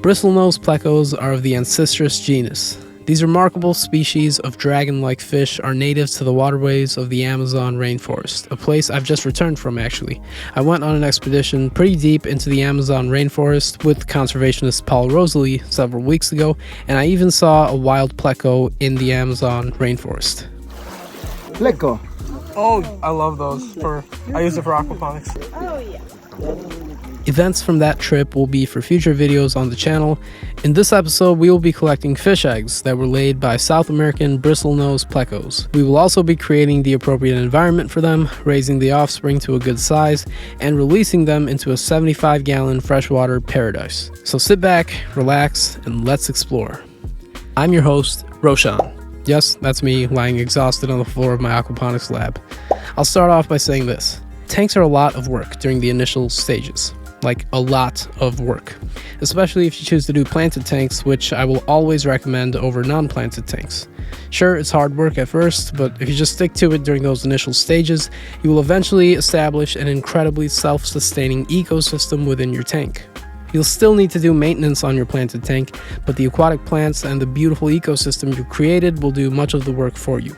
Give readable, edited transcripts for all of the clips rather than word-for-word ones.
Bristlenose plecos are of the Ancestris genus. These remarkable species of dragon-like fish are native to the waterways of the Amazon rainforest, a place I've just returned from actually. I went on an expedition pretty deep into the Amazon rainforest with conservationist Paul Rosalie several weeks ago, and I even saw a wild pleco in the Amazon rainforest. Pleco. Oh, I love those. I use it for aquaponics. Oh yeah. Events from that trip will be for future videos on the channel. In this episode, we will be collecting fish eggs that were laid by South American bristlenose plecos. We will also be creating the appropriate environment for them, raising the offspring to a good size, and releasing them into a 75-gallon freshwater paradise. So sit back, relax, and let's explore. I'm your host, Rawshan. Yes, that's me lying exhausted on the floor of my aquaponics lab. I'll start off by saying this. Tanks are a lot of work during the initial stages. Like a lot of work, especially if you choose to do planted tanks, which I will always recommend over non-planted tanks. Sure, it's hard work at first, but if you just stick to it during those initial stages, you will eventually establish an incredibly self-sustaining ecosystem within your tank. You'll still need to do maintenance on your planted tank, but the aquatic plants and the beautiful ecosystem you created will do much of the work for you.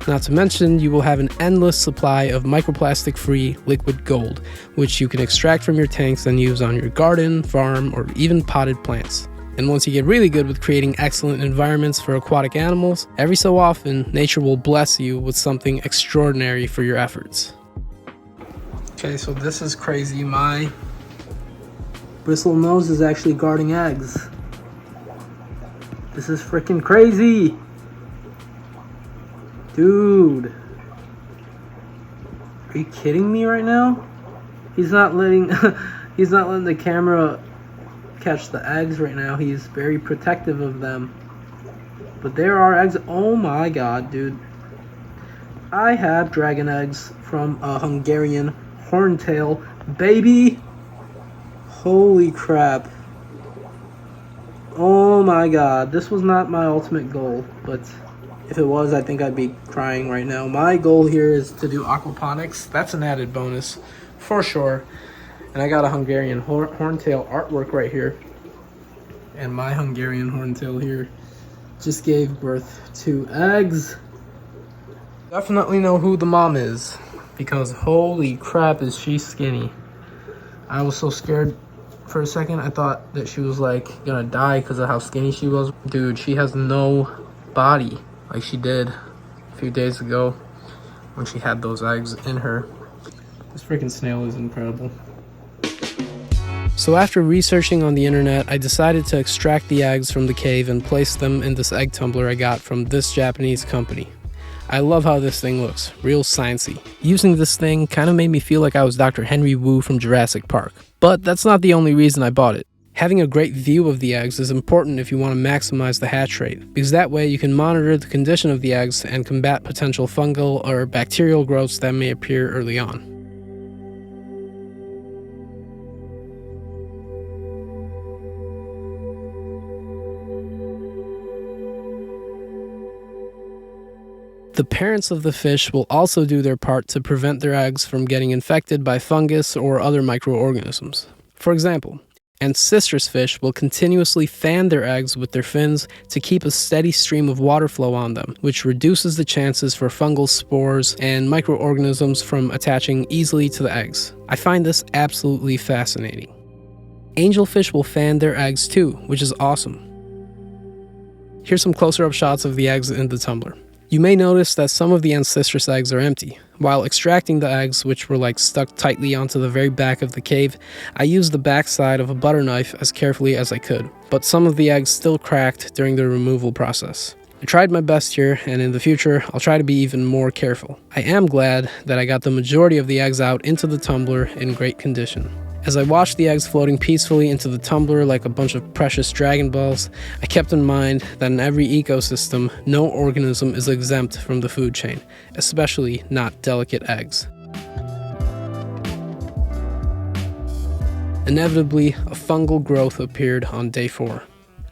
Not to mention, you will have an endless supply of microplastic-free liquid gold, which you can extract from your tanks and use on your garden, farm, or even potted plants. And once you get really good with creating excellent environments for aquatic animals, every so often, nature will bless you with something extraordinary for your efforts. Okay, so this is crazy. My bristlenose is actually guarding eggs. This is freaking crazy! Dude, are you kidding me right now? He's not letting the camera catch the eggs right now. He's very protective of them. But there are eggs. Oh my god, dude. I have dragon eggs from a Hungarian horntail baby. Holy crap. Oh my god, this was not my ultimate goal, but if it was, I think I'd be crying right now. My goal here is to do aquaponics. That's an added bonus, for sure. And I got a Hungarian horntail artwork right here. And my Hungarian horntail here just gave birth to eggs. Definitely know who the mom is, because holy crap is she skinny. I was so scared for a second. I thought that she was like gonna die because of how skinny she was. Dude, she has no body like she did a few days ago when she had those eggs in her. This freaking snail is incredible. So after researching on the internet, I decided to extract the eggs from the cave and place them in this egg tumbler I got from this Japanese company. I love how this thing looks, real sciencey. Using this thing kind of made me feel like I was Dr. Henry Wu from Jurassic Park. But that's not the only reason I bought it. Having a great view of the eggs is important if you want to maximize the hatch rate, because that way you can monitor the condition of the eggs and combat potential fungal or bacterial growths that may appear early on. The parents of the fish will also do their part to prevent their eggs from getting infected by fungus or other microorganisms. For example, Ancestris fish will continuously fan their eggs with their fins to keep a steady stream of water flow on them, which reduces the chances for fungal spores and microorganisms from attaching easily to the eggs. I find this absolutely fascinating. Angelfish will fan their eggs too, which is awesome. Here's some closer-up shots of the eggs in the tumbler. You may notice that some of the Ancestris eggs are empty. While extracting the eggs, which were like stuck tightly onto the very back of the cave, I used the backside of a butter knife as carefully as I could, but some of the eggs still cracked during the removal process. I tried my best here, and in the future, I'll try to be even more careful. I am glad that I got the majority of the eggs out into the tumbler in great condition. As I watched the eggs floating peacefully into the tumbler like a bunch of precious Dragon Balls, I kept in mind that in every ecosystem, no organism is exempt from the food chain, especially not delicate eggs. Inevitably, a fungal growth appeared on day 4.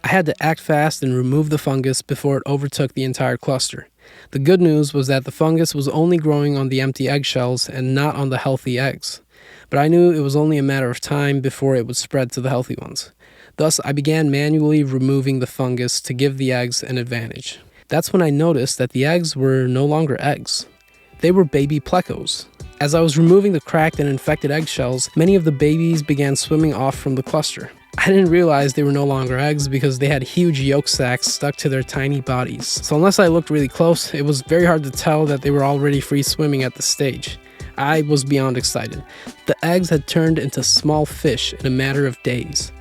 I had to act fast and remove the fungus before it overtook the entire cluster. The good news was that the fungus was only growing on the empty eggshells and not on the healthy eggs. but I knew it was only a matter of time before it would spread to the healthy ones. Thus, I began manually removing the fungus to give the eggs an advantage. That's when I noticed that the eggs were no longer eggs. They were baby plecos. As I was removing the cracked and infected eggshells, many of the babies began swimming off from the cluster. I didn't realize they were no longer eggs because they had huge yolk sacs stuck to their tiny bodies. So unless I looked really close, it was very hard to tell that they were already free swimming at this stage. I was beyond excited. The eggs had turned into small fish in a matter of days.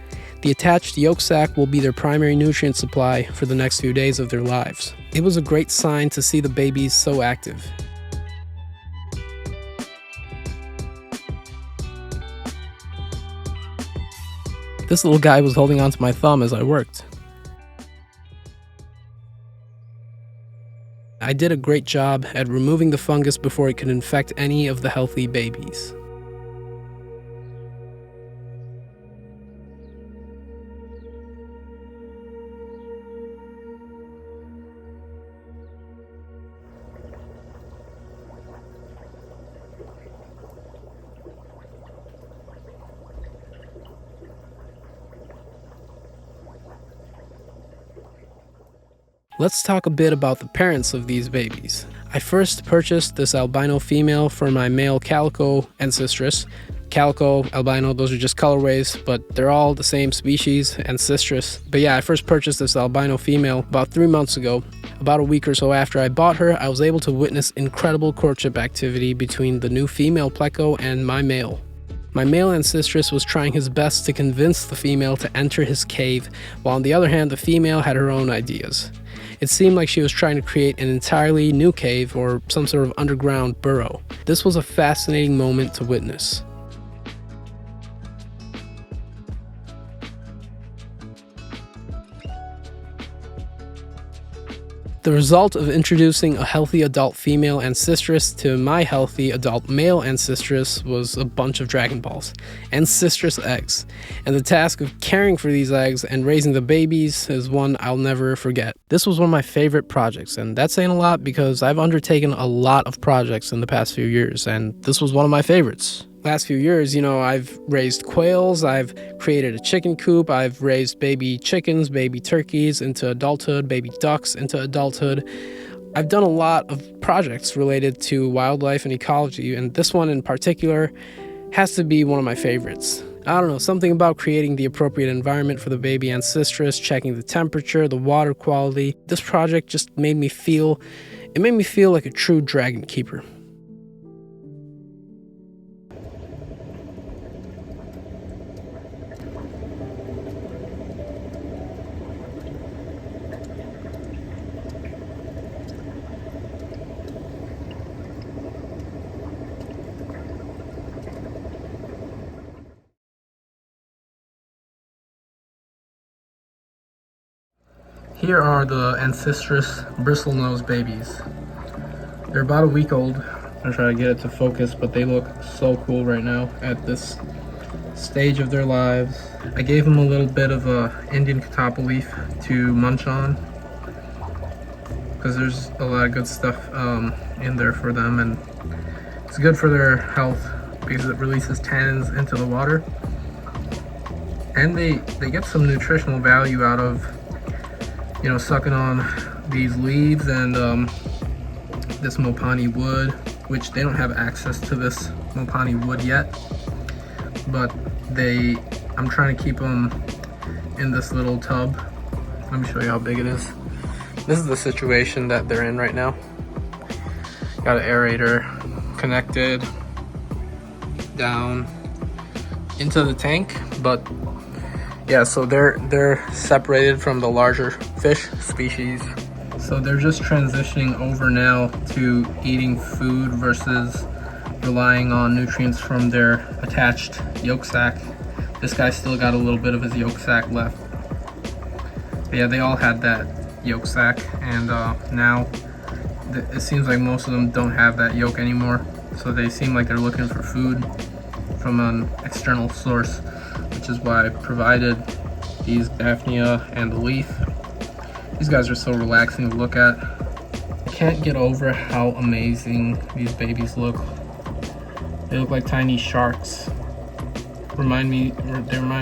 The attached yolk sac will be their primary nutrient supply for the next few days of their lives. It was a great sign to see the babies so active. This little guy was holding onto my thumb as I worked. I did a great job at removing the fungus before it could infect any of the healthy babies. Let's talk a bit about the parents of these babies. I first purchased this albino female for my male calico ancestors. Calico, albino, those are just colorways, but they're all the same species, ancestors. But yeah, I first purchased this albino female about 3 months ago. About a week or so after I bought her, I was able to witness incredible courtship activity between the new female pleco and my male. My male ancestress was trying his best to convince the female to enter his cave, while on the other hand, the female had her own ideas. It seemed like she was trying to create an entirely new cave or some sort of underground burrow. This was a fascinating moment to witness. The result of introducing a healthy adult female ancestress to my healthy adult male ancestress was a bunch of Dragon Balls, ancestress eggs, and the task of caring for these eggs and raising the babies is one I'll never forget. This was one of my favorite projects, and that's saying a lot because I've undertaken a lot of projects in the past few years, and this was one of my favorites. Last few years, I've raised quails, I've created a chicken coop, I've raised baby chickens, baby turkeys into adulthood, baby ducks into adulthood. I've done a lot of projects related to wildlife and ecology, and this one in particular has to be one of my favorites. I don't know, something about creating the appropriate environment for the baby ancestress, checking the temperature, the water quality. This project just made me feel like a true dragon keeper. Here are the ancestress bristlenose babies. They're about a week old. I'm gonna try to get it to focus, but they look so cool right now at this stage of their lives. I gave them a little bit of Indian catappa leaf to munch on because there's a lot of good stuff in there for them, and it's good for their health because it releases tannins into the water, and they get some nutritional value out of sucking on these leaves and this mopani wood, which they don't have access to this mopani wood yet, but I'm trying to keep them in this little tub. Let me show you how big it is. This is the situation that they're in right now. Got an aerator connected down into the tank, but yeah, so they're separated from the larger fish species. So they're just transitioning over now to eating food versus relying on nutrients from their attached yolk sac. This guy still got a little bit of his yolk sac left. But yeah, they all had that yolk sac, and now it seems like most of them don't have that yolk anymore. So they seem like they're looking for food from an external source, which is why I provided these Daphnia and the leaf. These guys are so relaxing to look at. I can't get over how amazing these babies look. They look like tiny sharks. They remind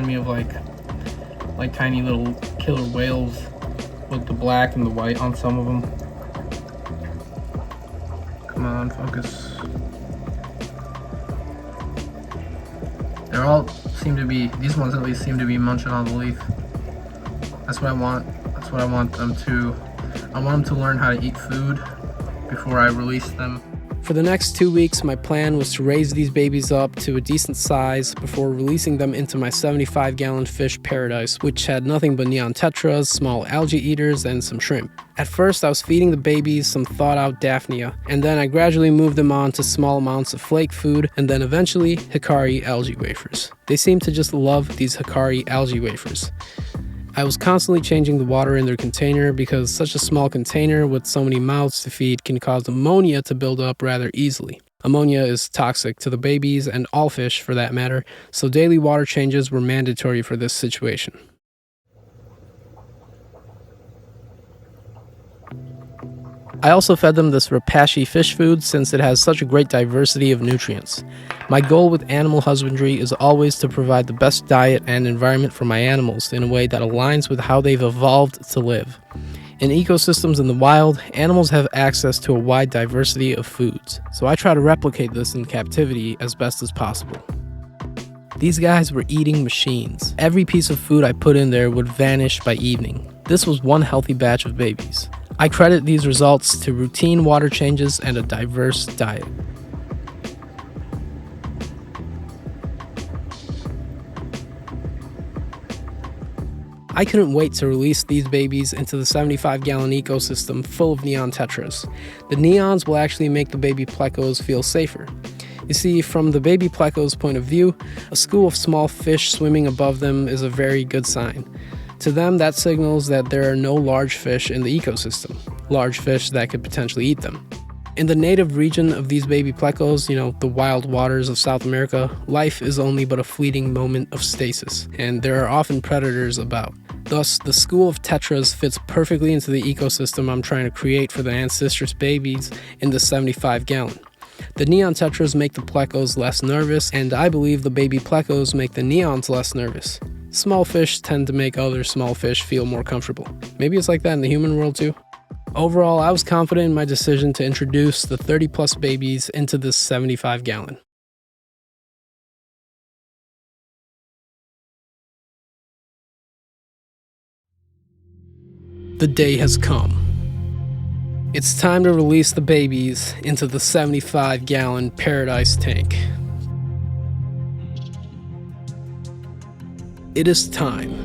me of like tiny little killer whales with the black and the white on some of them. Come on, focus. They're all these ones at least seem to be munching on the leaf. That's what I want. That's what I want them to. I want them to learn how to eat food before I release them. For the next 2 weeks, my plan was to raise these babies up to a decent size before releasing them into my 75-gallon fish paradise, which had nothing but neon tetras, small algae eaters, and some shrimp. At first, I was feeding the babies some thawed-out Daphnia, and then I gradually moved them on to small amounts of flake food, and then eventually Hikari algae wafers. They seem to just love these Hikari algae wafers. I was constantly changing the water in their container because such a small container with so many mouths to feed can cause ammonia to build up rather easily. Ammonia is toxic to the babies and all fish for that matter, so daily water changes were mandatory for this situation. I also fed them this Rapashi fish food since it has such a great diversity of nutrients. My goal with animal husbandry is always to provide the best diet and environment for my animals in a way that aligns with how they've evolved to live. In ecosystems in the wild, animals have access to a wide diversity of foods, so I try to replicate this in captivity as best as possible. These guys were eating machines. Every piece of food I put in there would vanish by evening. This was one healthy batch of babies. I credit these results to routine water changes and a diverse diet. I couldn't wait to release these babies into the 75-gallon ecosystem full of neon tetras. The neons will actually make the baby plecos feel safer. You see, from the baby plecos' point of view, a school of small fish swimming above them is a very good sign. To them, that signals that there are no large fish in the ecosystem, large fish that could potentially eat them. In the native region of these baby plecos, the wild waters of South America, life is only but a fleeting moment of stasis, and there are often predators about. Thus, the school of tetras fits perfectly into the ecosystem I'm trying to create for the ancestress babies in the 75-gallon. The neon tetras make the plecos less nervous, and I believe the baby plecos make the neons less nervous. Small fish tend to make other small fish feel more comfortable. Maybe it's like that in the human world too. Overall, I was confident in my decision to introduce the 30-plus babies into this 75-gallon. The day has come. It's time to release the babies into the 75-gallon paradise tank. It is time.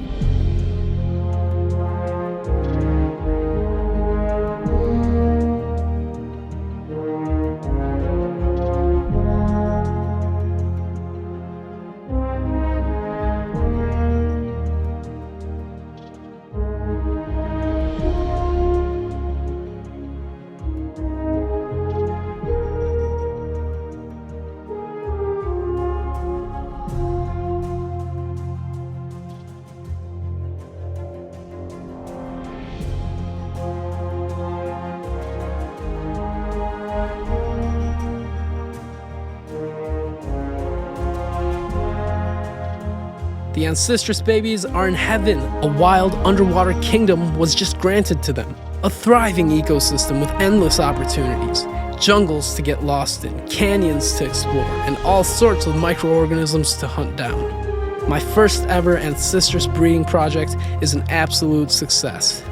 The ancestress babies are in heaven. A wild underwater kingdom was just granted to them. A thriving ecosystem with endless opportunities, jungles to get lost in, canyons to explore, and all sorts of microorganisms to hunt down. My first ever ancestress breeding project is an absolute success.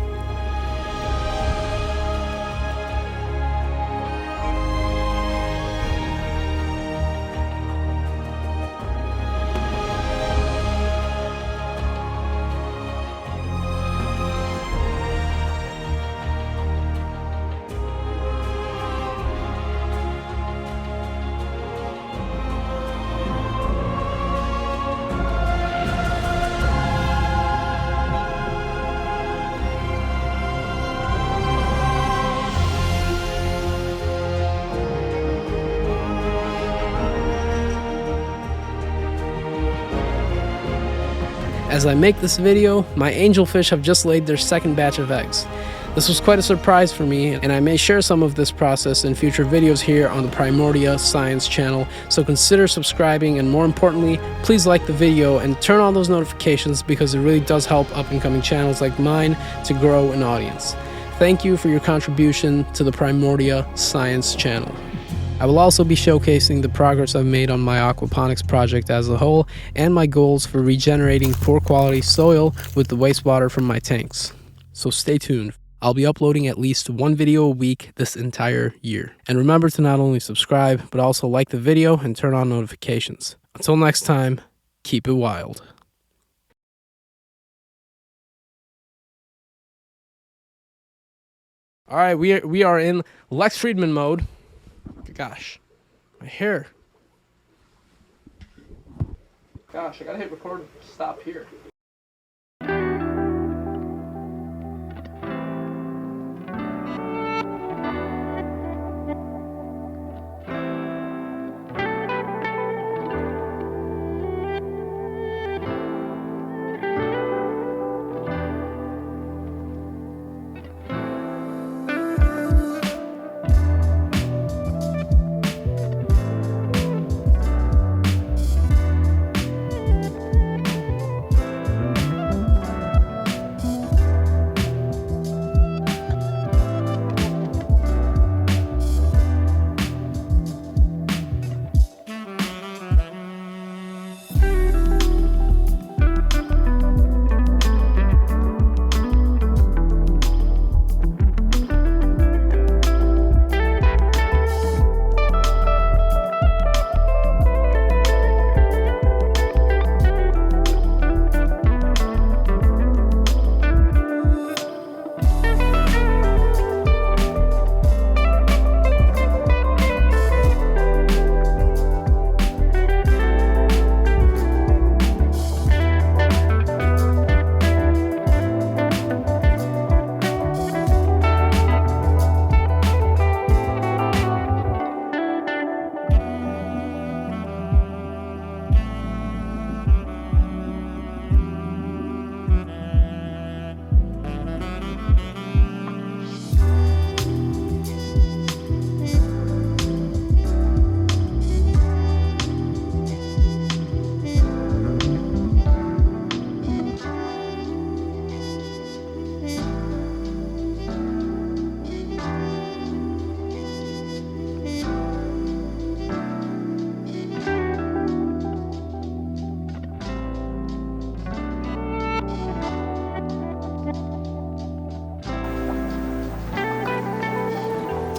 As I make this video, my angelfish have just laid their second batch of eggs. This was quite a surprise for me, and I may share some of this process in future videos here on the Primordia Science channel, so consider subscribing, and more importantly, please like the video and turn on those notifications because it really does help up-and-coming channels like mine to grow an audience. Thank you for your contribution to the Primordia Science channel. I will also be showcasing the progress I've made on my aquaponics project as a whole and my goals for regenerating poor quality soil with the wastewater from my tanks. So stay tuned. I'll be uploading at least one video a week this entire year. And remember to not only subscribe, but also like the video and turn on notifications. Until next time, keep it wild. All right, we are in Lex Friedman mode. Gosh, my hair. Gosh, I gotta hit record stop here.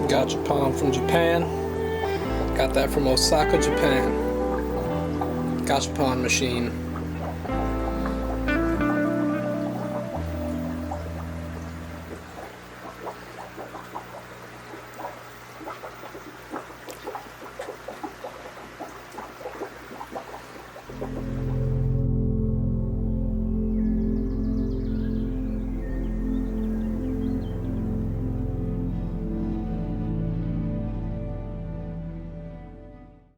Gachapon from Japan. Got that from Osaka, Japan. Gachapon machine.